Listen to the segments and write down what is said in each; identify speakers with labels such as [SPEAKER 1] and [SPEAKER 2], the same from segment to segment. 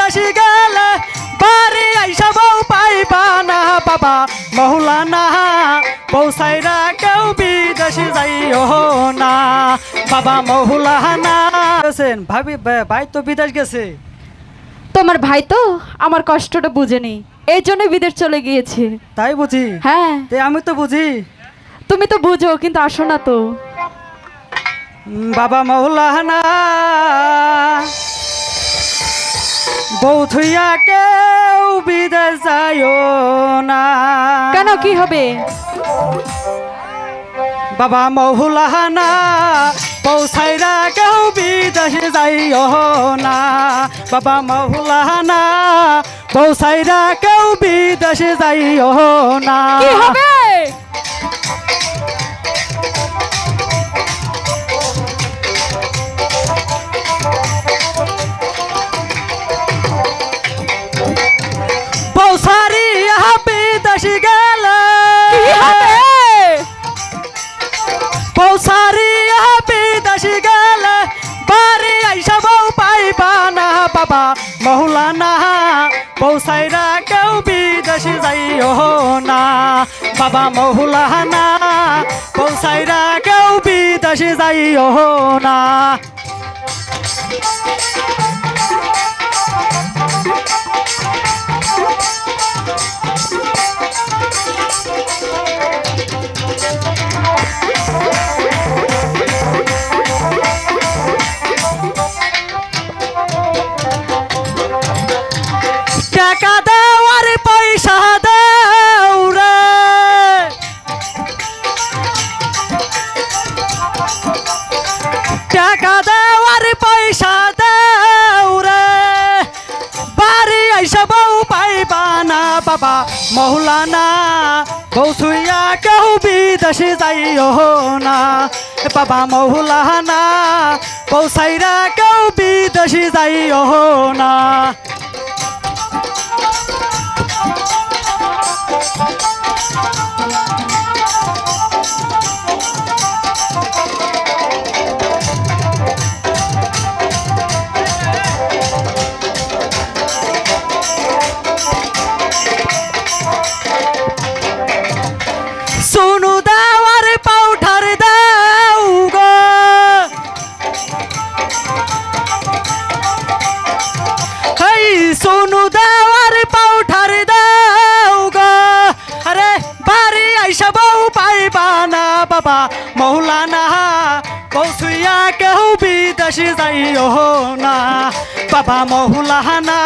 [SPEAKER 1] বিদেশি গেলে বাড়ি আইসা বউ পাইবা না বাবা মৌলানা পৌঁছাইরা কেউ বিদেশি যাইও না বাবা মৌলানা। ভাবি ভাই তো বিদেশ গেছে।
[SPEAKER 2] তোমার ভাই তো আমার কষ্টটা বুঝেনি, এই জন্য বিদেশ চলে গিয়েছে।
[SPEAKER 1] তাই বুঝি?
[SPEAKER 2] হ্যাঁ
[SPEAKER 1] আমি তো বুঝি।
[SPEAKER 2] তুমি তো বুঝো কিন্তু আসো না তো।
[SPEAKER 1] বাবা মৌলানা বউ থুইয়া কেউ বিদেশ যাইও না।
[SPEAKER 2] কেন, কি হবে?
[SPEAKER 1] বাবা মৌলানা পৌঁছাইরা কেউ বিদেশ যাইও না বাবা মৌলানা পৌঁছাইরা কেউ বিদেশ যাইও না।
[SPEAKER 2] কি হবে?
[SPEAKER 1] পৌঁছারি বিদেশি গেলে পৌঁছারি বিদেশি গেলে বাড়ি আইসা বউ পাইবা না বাবা মৌলানা পৌঁছাইরা কেউ বিদেশি যাইও না বাবা মৌলানা পৌঁছাইরা কেউ বিদেশি যাইও না। টাকা দেওয়ার পয়সা দেও রে টাকা দেওয়ার পয়সা দেও রে বাড়ি আইসা বউ পাইবা না বাবা মৌলানা বউ থুইয়া কেউ বিদেশি যাইও না বাবা মৌলানা পৌঁছাইরা কেউ বিদেশি যাইও না। সোনু দেওয়ার পাউঠার দেও গো হেই সোনু দেওয়ার পাউঠার দেও গো আরে বাড়ি আইসা বউ পাইবা না বাবা মৌলানা পৌঁছুইয়া কেউ বিদেশি যাইও না বাবা মৌলানা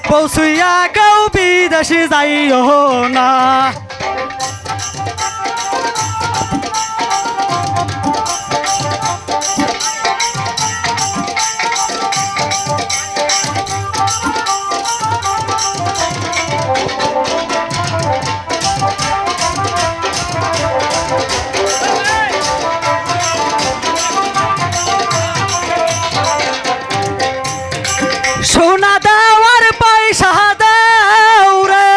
[SPEAKER 1] পৌঁছুইয়া কেউ বিদেশি যাইও না। সোনা দেওয়ার পয়সা দেও রে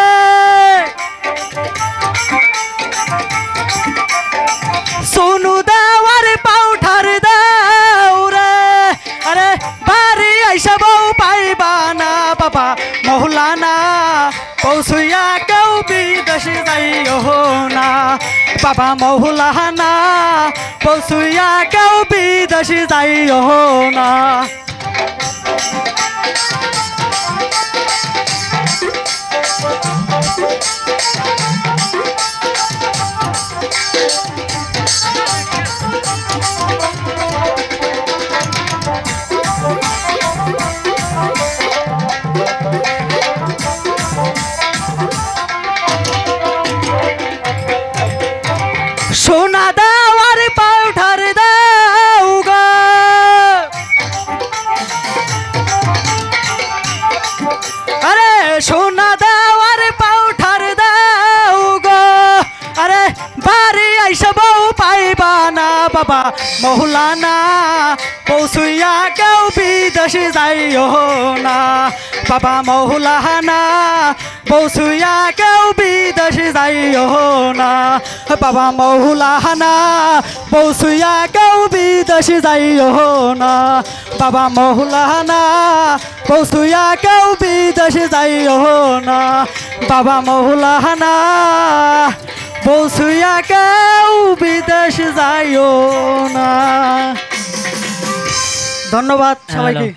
[SPEAKER 1] সোনু দেওয়ার পাউঠার দেও রে আরে বাড়ি আইসা বউ পাইবা না বাবা মৌলানা পৌঁছুইয়া কেউ বিদেশি যাইও না বাবা মৌলানা পৌঁছুইয়া কেউ বিদেশি যাইও না। সোনা দেওয়ার পাউঠার দেও গো আরে সোনা দেওয়ার পাউঠার দেও গো আরে বাড়ি আইসা বউ পাইবা না বাবা মৌলানা পৌঁছুইয়া কেউ বিদেশি যাইও না বাবা মৌলানা পৌঁছুইয়া কেউ বিদেশি যাইও না বাবা মৌলানা পৌঁছুইয়া কেউ কেউ বিদেশে যাইও না বাবা মৌলানা পৌঁছুয়া কেউ বিদেশে যাইও না বাবা মৌলানা পৌঁছুয়া কেউ বিদেশে যাইও না। ধন্যবাদ সবাইকে।